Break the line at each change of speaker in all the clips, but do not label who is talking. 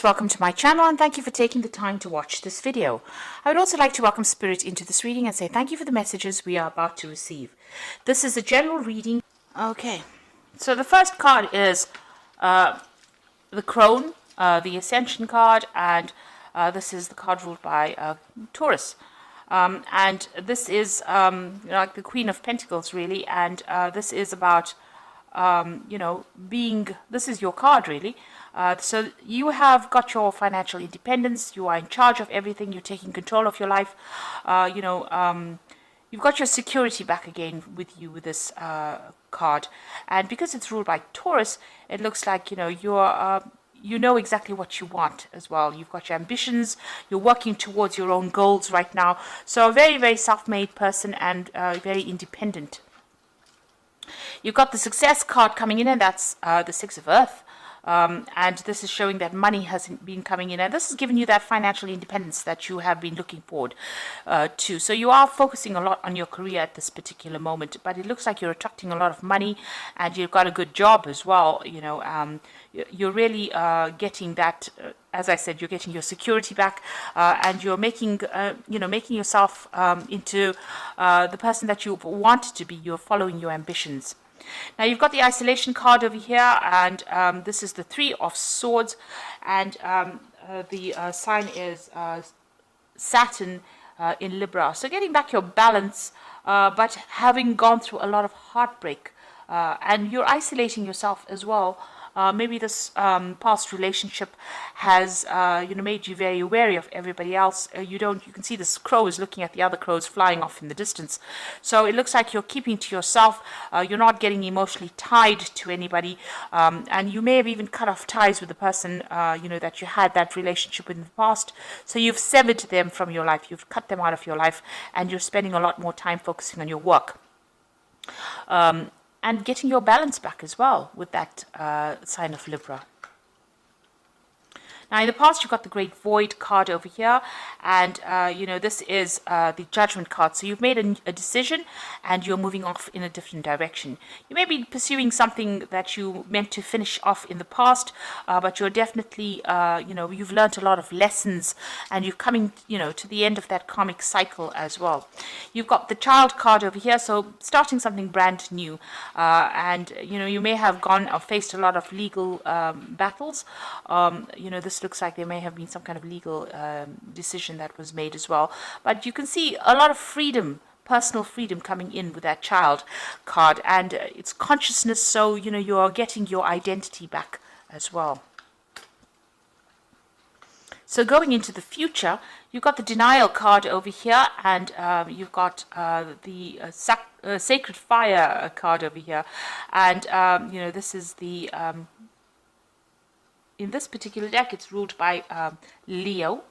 Welcome to my channel and thank you for taking the time to watch this video. I would also like to welcome Spirit into this reading and say thank you for the messages we are about to receive. This is a general reading. Okay, so the first card is the Crone, the Ascension card, and this is the card ruled by Taurus. And this is like the Queen of Pentacles really, and this is about this is your card really. So you have got your financial independence, you are in charge of everything, you're taking control of your life, you've got your security back again with you with this card. And because it's ruled by Taurus, it looks like, you know exactly what you want as well. You've got your ambitions, you're working towards your own goals right now. So a very, very self-made person and very independent. You've got the Success card coming in, and that's the Six of Earth. And this is showing that money has been coming in, and this is giving you that financial independence that you have been looking forward to. So you are focusing a lot on your career at this particular moment, but it looks like you're attracting a lot of money, and you've got a good job as well. You're really getting that. As I said, you're getting your security back, and you're making, making yourself into the person that you wanted to be. You're following your ambitions. Now you've got the Isolation card over here, and this is the Three of Swords, and the sign is Saturn in Libra. So getting back your balance, but having gone through a lot of heartbreak, and you're isolating yourself as well. Maybe this past relationship has made you very wary of everybody else. You can see this crow is looking at the other crows flying off in the distance. So it looks like you're keeping to yourself. You're not getting emotionally tied to anybody, and you may have even cut off ties with the person that you had that relationship with in the past. So you've severed them from your life. You've cut them out of your life, and you're spending a lot more time focusing on your work. And getting your balance back as well with that sign of Libra. Now, in the past, you've got the Great Void card over here, and, this is the Judgment card. So you've made a decision, and you're moving off in a different direction. You may be pursuing something that you meant to finish off in the past, but you're definitely, you've learned a lot of lessons, and you're coming, to the end of that karmic cycle as well. You've got the Child card over here, so starting something brand new, and, you may have gone or faced a lot of legal battles. This looks like there may have been some kind of legal decision that was made as well. But you can see a lot of freedom, personal freedom coming in with that Child card. And it's consciousness, so, you are getting your identity back as well. So going into the future, you've got the Denial card over here, and you've got the Sacred Fire card over here. And, this is the... in this particular deck, it's ruled by Leo.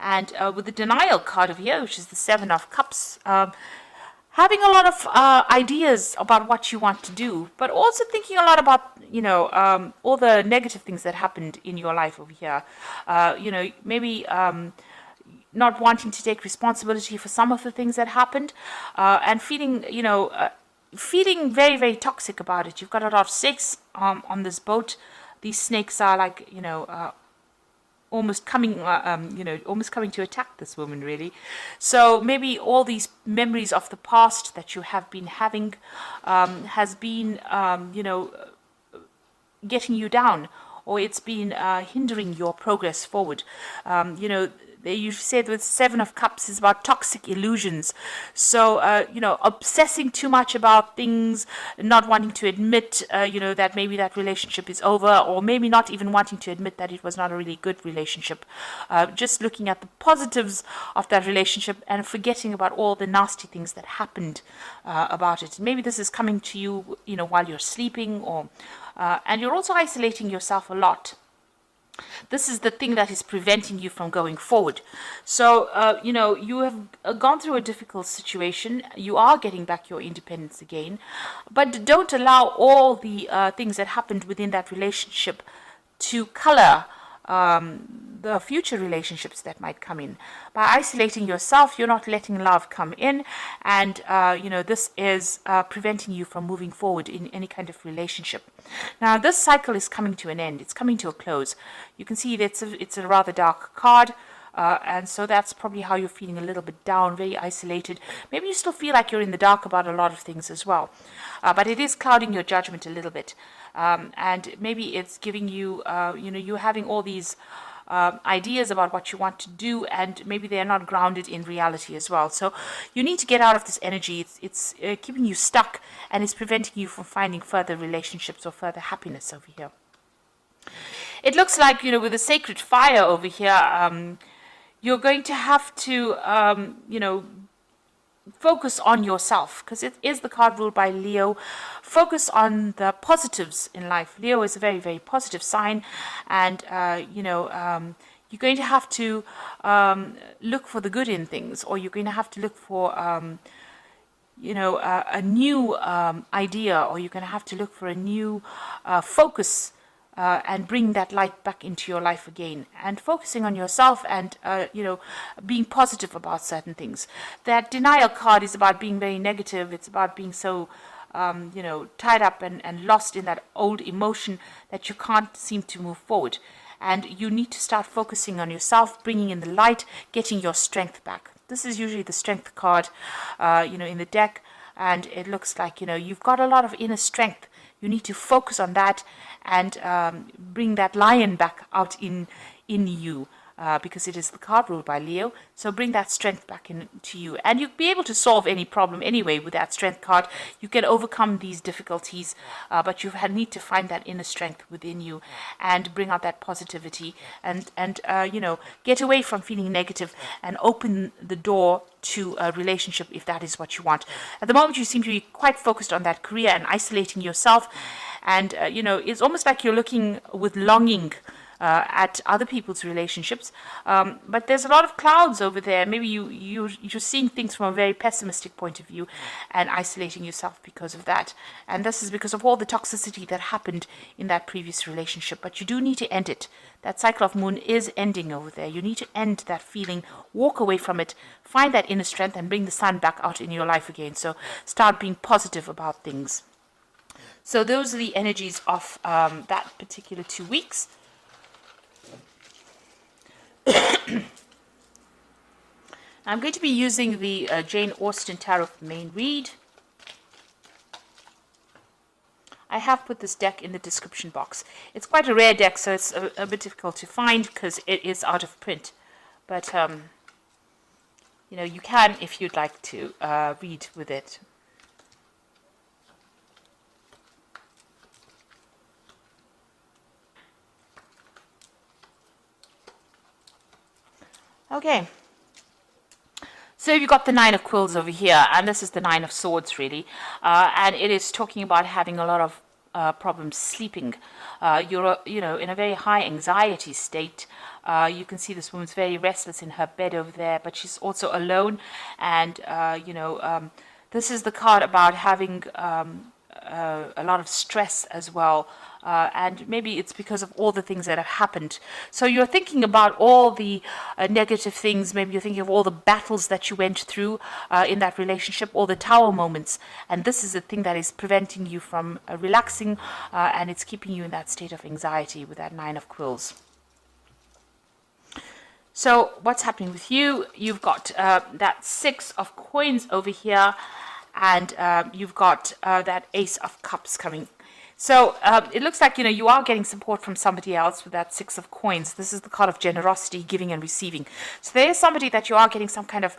And with the Denial card over here, which is the Seven of Cups, having a lot of ideas about what you want to do, but also thinking a lot about, all the negative things that happened in your life over here. Maybe not wanting to take responsibility for some of the things that happened, and feeling, feeling very, very toxic about it. You've got a lot of snakes on this boat. These snakes are like, almost coming to attack this woman, really. So maybe all these memories of the past that you have been having has been, getting you down, or it's been hindering your progress forward. You said with Seven of Cups is about toxic illusions. So, obsessing too much about things, not wanting to admit, that maybe that relationship is over, or maybe not even wanting to admit that it was not a really good relationship. Just looking at the positives of that relationship and forgetting about all the nasty things that happened about it. Maybe this is coming to you, while you're sleeping, or and you're also isolating yourself a lot. This is the thing that is preventing you from going forward. So, you have gone through a difficult situation. You are getting back your independence again. But don't allow all the things that happened within that relationship to color the future relationships that might come in. By isolating yourself, you're not letting love come in, and this is preventing you from moving forward in any kind of relationship. Now, this cycle is coming to an end. It's coming to a close. You can see that it's a rather dark card. And so that's probably how you're feeling, a little bit down, very isolated. Maybe you still feel like you're in the dark about a lot of things as well. But it is clouding your judgment a little bit. And maybe it's giving you, you're having all these ideas about what you want to do, and maybe they're not grounded in reality as well. So you need to get out of this energy. It's keeping you stuck, and it's preventing you from finding further relationships or further happiness over here. It looks like, with the sacred fire over here, you're going to have to, focus on yourself, because it is the card ruled by Leo. Focus on the positives in life. Leo is a very, very positive sign, and, you're going to have to look for the good in things, or you're going to have to look for, a new idea, or you're going to have to look for a new focus, and bring that light back into your life again, and focusing on yourself, and being positive about certain things. That denial card is about being very negative. It's about being so tied up and lost in that old emotion that you can't seem to move forward. And you need to start focusing on yourself, bringing in the light, getting your strength back. This is usually the strength card in the deck, and it looks like you've got a lot of inner strength. You need to focus on that and bring that lion back out in you, because it is the card ruled by Leo. So bring that strength back into you, and you'll be able to solve any problem anyway with that strength card. You can overcome these difficulties, but you need to find that inner strength within you and bring out that positivity, and get away from feeling negative and open the door to a relationship if that is what you want. At the moment, you seem to be quite focused on that career and isolating yourself, and it's almost like you're looking with longing at other people's relationships, but there's a lot of clouds over there. Maybe you're seeing things from a very pessimistic point of view and isolating yourself because of that. And this is because of all the toxicity that happened in that previous relationship. But you do need to end it. That cycle of moon is ending over there. You need to end that feeling, walk away from it, find that inner strength, and bring the sun back out in your life again. So start being positive about things. So those are the energies of that particular 2 weeks. I'm going to be using the Jane Austen Tarot Main Read. I have put this deck in the description box. It's quite a rare deck, so it's a bit difficult to find because it is out of print. But, you can, if you'd like to, read with it. Okay, so you've got the Nine of Quills over here, and this is the Nine of Swords, really, and it is talking about having a lot of problems sleeping. You're, in a very high anxiety state. You can see this woman's very restless in her bed over there, but she's also alone, and, this is the card about having a lot of stress as well. And maybe it's because of all the things that have happened. So you're thinking about all the negative things. Maybe you're thinking of all the battles that you went through in that relationship, all the tower moments. And this is the thing that is preventing you from relaxing, and it's keeping you in that state of anxiety with that Nine of Quills. So what's happening with you? You've got that Six of Coins over here, and you've got that Ace of Cups coming. So it looks like, you are getting support from somebody else with that Six of Coins. This is the card of generosity, giving and receiving. So there is somebody that you are getting some kind of,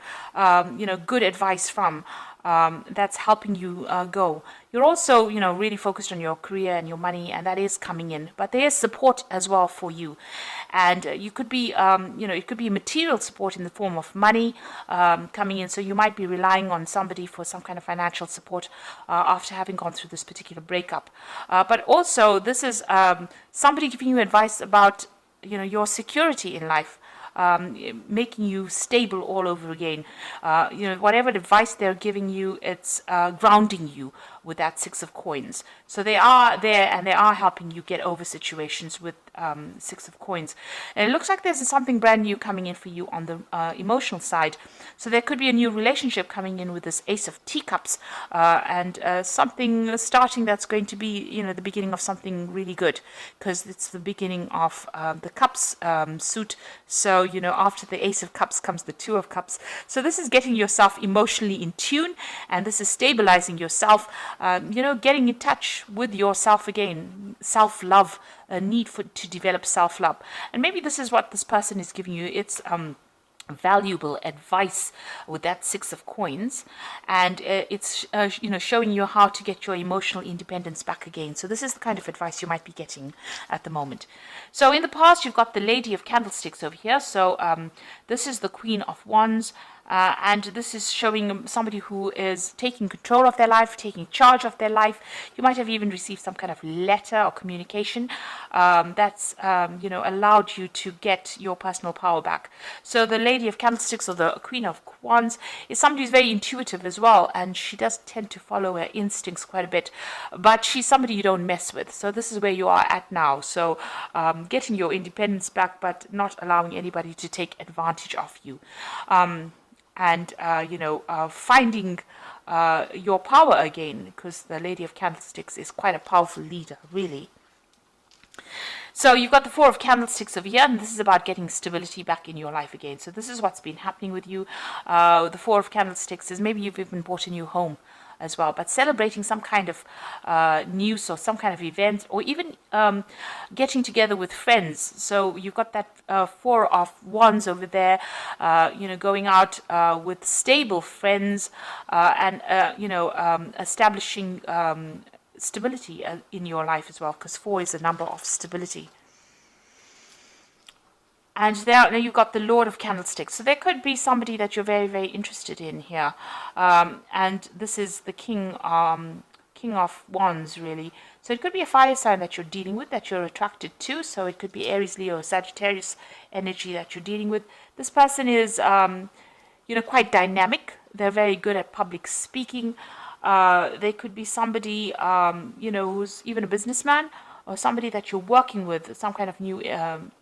good advice from, that's helping you go. You're also, really focused on your career and your money, and that is coming in. But there is support as well for you. And you could be, it could be material support in the form of money coming in. So you might be relying on somebody for some kind of financial support after having gone through this particular breakup. But also, this is somebody giving you advice about, your security in life. Making you stable all over again. Whatever advice they're giving you, it's grounding you with that Six of Coins. So they are there, and they are helping you get over situations with Six of Coins. And it looks like there's something brand new coming in for you on the emotional side. So there could be a new relationship coming in with this Ace of Teacups, and something starting that's going to be, you know, the beginning of something really good, because it's the beginning of the Cups suit. So, you know, after the Ace of Cups comes the Two of Cups. So this is getting yourself emotionally in tune, and this is stabilizing yourself, you know, getting in touch with yourself again, self-love, a need to develop self-love. And maybe this is what this person is giving you. It's valuable advice with that Six of Coins, and it's you know, showing you how to get your emotional independence back again. So this is the kind of advice you might be getting at the moment. So in the past, you've got the Lady of Candlesticks over here. So this is the Queen of Wands. And this is showing somebody who is taking control of their life, taking charge of their life. You might have even received some kind of letter or communication that's, you know, allowed you to get your personal power back. So the Lady of Candlesticks, or the Queen of Wands, is somebody who's very intuitive as well, and she does tend to follow her instincts quite a bit, but she's somebody you don't mess with. So this is where you are at now. So getting your independence back, but not allowing anybody to take advantage of you. And, you know, finding your power again, because the Lady of Candlesticks is quite a powerful leader, really. So you've got the Four of Candlesticks over here, and this is about getting stability back in your life again. So this is what's been happening with you. The Four of Candlesticks is maybe you've even bought a new home as well, but celebrating some kind of news or some kind of event, or even getting together with friends. So you've got that Four of Wands over there, you know, going out with stable friends, and you know, establishing stability in your life as well, because 4 is a number of stability. And there, now you've got the Lord of Candlesticks. So there could be somebody that you're very, very interested in here. And this is the King of Wands, really. So it could be a fire sign that you're dealing with, that you're attracted to. So it could be Aries, Leo, Sagittarius energy that you're dealing with. This person is, you know, quite dynamic. They're very good at public speaking. They could be somebody, you know, who's even a businessman, or somebody that you're working with, some kind of new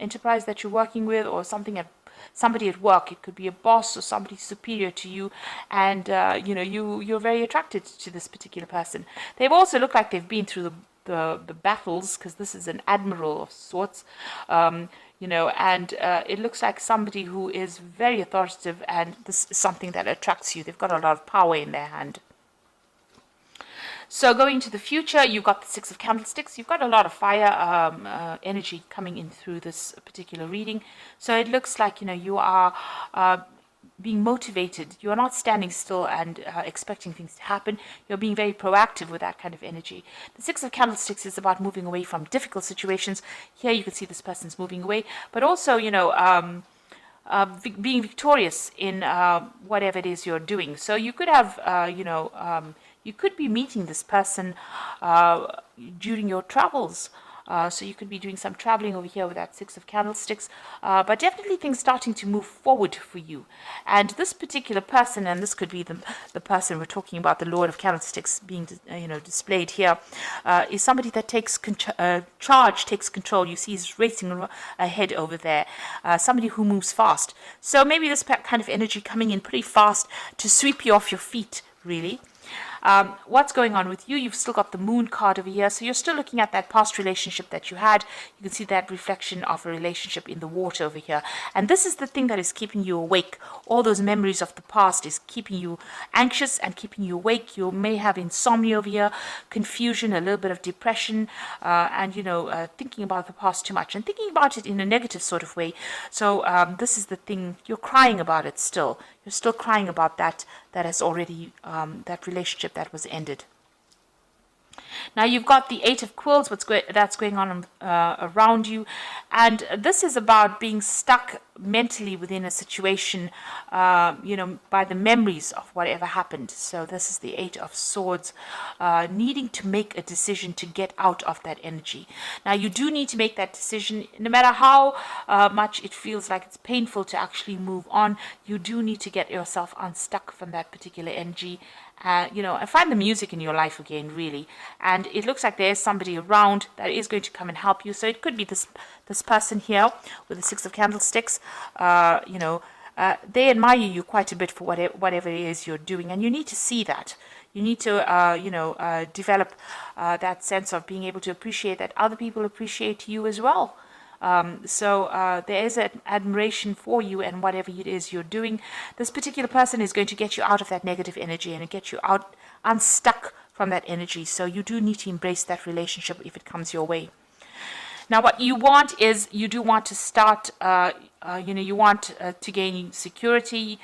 enterprise that you're working with, or somebody at work. It could be a boss or somebody superior to you, and you know, you're very attracted to this particular person. They've also looked like they've been through the battles, because this is an admiral of sorts, you know, and it looks like somebody who is very authoritative, and this is something that attracts you. They've got a lot of power in their hand. So going to the future, you've got the Six of Candlesticks. You've got a lot of fire energy coming in through this particular reading. So it looks like, you know, you are being motivated. You are not standing still and expecting things to happen. You're being very proactive with that kind of energy. The Six of Candlesticks is about moving away from difficult situations. Here you can see this person's moving away, but also, you know, being victorious in whatever it is you're doing. So you could have, you know, you could be meeting this person during your travels. So you could be doing some traveling over here with that Six of Candlesticks, but definitely things starting to move forward for you. And this particular person, and this could be the person we're talking about, the Lord of Candlesticks being you know, displayed here, is somebody that takes charge, takes control. You see he's racing ahead over there, somebody who moves fast. So maybe this kind of energy coming in pretty fast to sweep you off your feet, really. What's going on with you? You've still got the Moon card over here, so you're still looking at that past relationship that you had. You can see that reflection of a relationship in the water over here, and this is the thing that is keeping you awake. All those memories of the past is keeping you anxious and keeping you awake. You may have insomnia over here, confusion, a little bit of depression, and you know, thinking about the past too much and thinking about it in a negative sort of way. So this is the thing, you're crying about it still. You're still crying about that has already, that relationship that was ended. Now you've got the Eight of Quills, that's going on around you, and this is about being stuck mentally within a situation, you know, by the memories of whatever happened. So this is the Eight of Swords, needing to make a decision to get out of that energy. Now you do need to make that decision, no matter how much it feels like it's painful to actually move on. You do need to get yourself unstuck from that particular energy and find the music in your life again, really. And it looks like there's somebody around that is going to come and help you. So it could be this person here with the Six of Candlesticks. They admire you quite a bit for whatever it is you're doing, and you need to see that. You need to, develop that sense of being able to appreciate that other people appreciate you as well. So there is an admiration for you and whatever it is you're doing. This particular person is going to get you out of that negative energy and get you out unstuck from that energy. So you do need to embrace that relationship if it comes your way. Now, what you want is you do want to start, you want to gain security.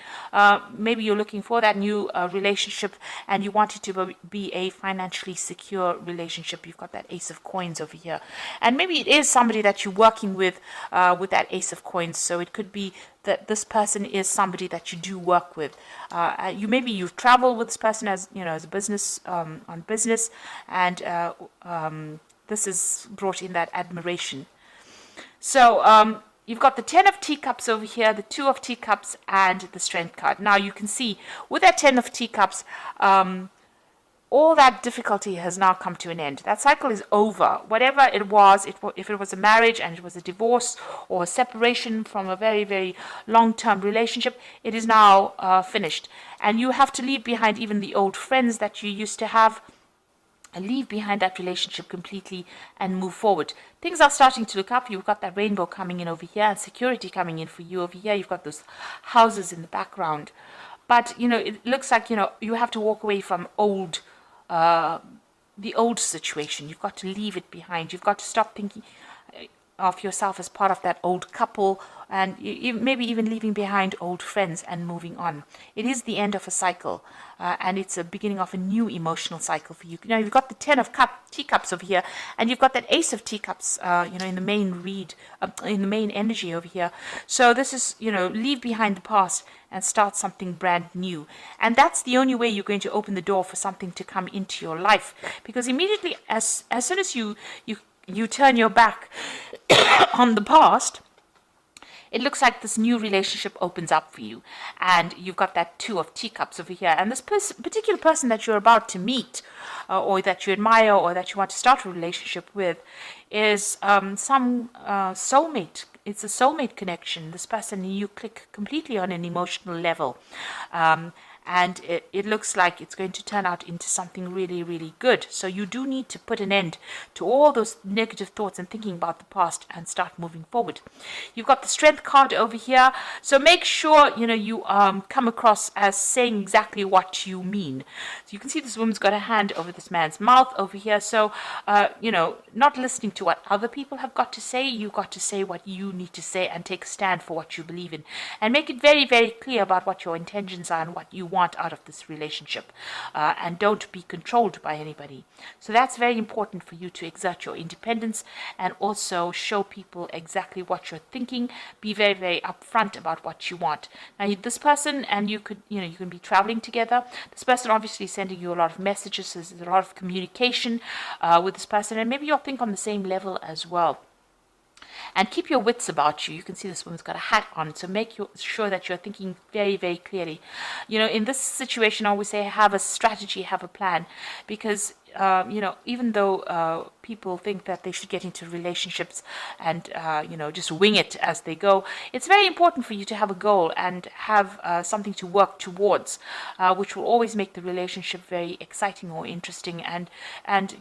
Maybe you're looking for that new relationship and you want it to be a financially secure relationship. You've got that Ace of Coins over here. And maybe it is somebody that you're working with that Ace of Coins. So it could be that this person is somebody that you do work with. Maybe you've traveled with this person as a business, on business, and this is brought in that admiration. So you've got the 10 of Teacups over here, the 2 of Teacups, and the Strength card. Now you can see with that 10 of Teacups, all that difficulty has now come to an end. That cycle is over. Whatever it was, if it was a marriage and it was a divorce or a separation from a very, very long-term relationship, it is now finished. And you have to leave behind even the old friends that you used to have, and leave behind that relationship completely and move forward. Things are starting to look up. You've got that rainbow coming in over here and security coming in for you over here. You've got those houses in the background. But, it looks like, you have to walk away from the old situation. You've got to leave it behind. You've got to stop thinking of yourself as part of that old couple, and maybe even leaving behind old friends and moving on. It is the end of a cycle, and it's a beginning of a new emotional cycle for you. Now you've got the 10 of Teacups over here, and you've got that Ace of Teacups, in the main in the main energy over here. So this is, leave behind the past and start something brand new. And that's the only way you're going to open the door for something to come into your life, because immediately as soon as you turn your back on the past, it looks like this new relationship opens up for you. And you've got that 2 of Teacups over here. And this particular person that you're about to meet, or that you admire, or that you want to start a relationship with, is some soulmate. It's a soulmate connection. This person, you click completely on an emotional level. And it looks like it's going to turn out into something really, really good. So you do need to put an end to all those negative thoughts and thinking about the past and start moving forward. You've got the Strength card over here. So make sure, you come across as saying exactly what you mean. So you can see this woman's got a hand over this man's mouth over here. So, not listening to what other people have got to say. You've got to say what you need to say and take a stand for what you believe in. And make it very, very clear about what your intentions are and what you want out of this relationship, and don't be controlled by anybody. So that's very important for you to exert your independence and also show people exactly what you're thinking. Be very, very upfront about what you want. Now this person and you can be traveling together. This person obviously sending you a lot of messages. So there's a lot of communication with this person, and maybe you'll think on the same level as well. And keep your wits about you. You can see this woman's got a hat on, so make sure that you're thinking very, very clearly. In this situation, I always say have a strategy, have a plan, because even though people think that they should get into relationships and, just wing it as they go, it's very important for you to have a goal and have something to work towards, which will always make the relationship very exciting or interesting, and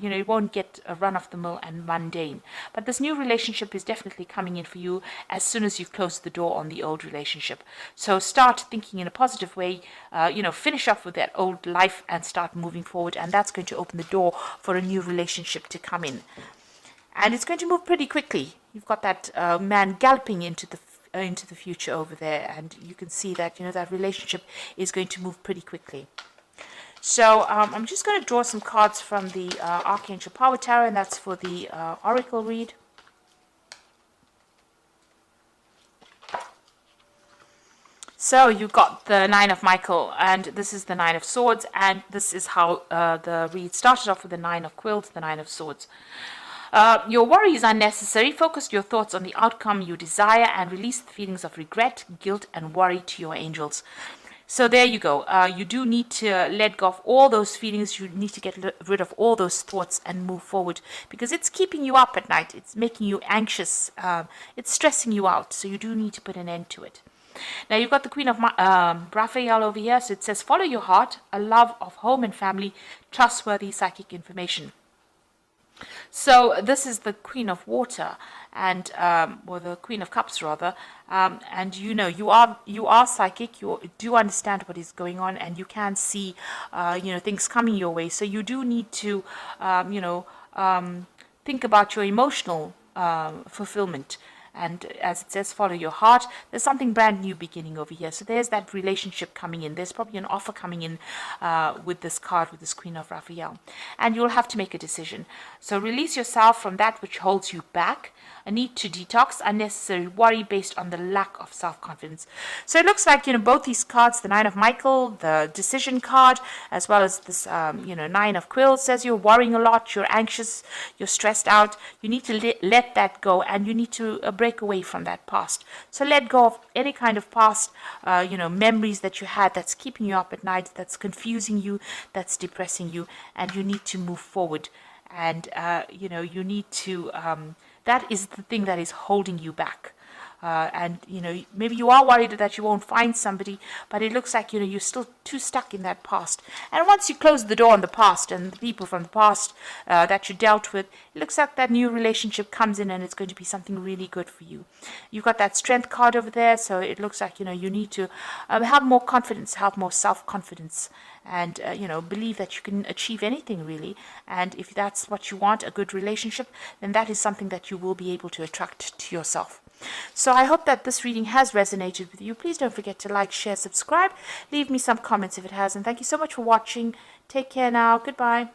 it won't get a run-of-the-mill and mundane. But this new relationship is definitely coming in for you as soon as you've closed the door on the old relationship. So start thinking in a positive way, finish off with that old life and start moving forward, and that's going to open the door for a new relationship to come in. And it's going to move pretty quickly. You've got that man galloping into the future over there, and you can see that that relationship is going to move pretty quickly. So I'm just going to draw some cards from the Archangel Power Tarot, and that's for the Oracle read. So you got the 9 of Michael, and this is the 9 of Swords, and this is how the read started off with the 9 of Quills, the 9 of Swords. Your worry is unnecessary. Focus your thoughts on the outcome you desire and release the feelings of regret, guilt, and worry to your angels. So there you go. You do need to let go of all those feelings. You need to get rid of all those thoughts and move forward, because it's keeping you up at night. It's making you anxious. It's stressing you out. So you do need to put an end to it. Now you've got the Queen of Raphael over here. So it says, follow your heart, a love of home and family, trustworthy psychic information. So this is the Queen of Water, and or the Queen of Cups rather, and you know you are psychic. You do understand what is going on, and you can see things coming your way. So you do need to think about your emotional fulfillment. And as it says, follow your heart. There's something brand new beginning over here. So there's that relationship coming in. There's probably an offer coming in with this card, with this Queen of Raphael. And you'll have to make a decision. So release yourself from that which holds you back. A need to detox unnecessary worry based on the lack of self-confidence. So it looks like, both these cards, the Nine of Michael, the decision card, as well as this, Nine of Quills, says you're worrying a lot, you're anxious, you're stressed out. You need to let that go, and you need to break away from that past. So let go of any kind of past, memories that you had that's keeping you up at night, that's confusing you, that's depressing you, and you need to move forward. And, you need to... that is the thing that is holding you back. And maybe you are worried that you won't find somebody, but it looks like you're still too stuck in that past. And once you close the door on the past and the people from the past that you dealt with, it looks like that new relationship comes in, and it's going to be something really good for you. You've got that Strength card over there, so it looks like you need to have more confidence, have more self-confidence, and believe that you can achieve anything really. And if that's what you want, a good relationship, then that is something that you will be able to attract to yourself. So I hope that this reading has resonated with you. Please don't forget to like, share, subscribe. Leave me some comments if it has. And thank you so much for watching. Take care now. Goodbye.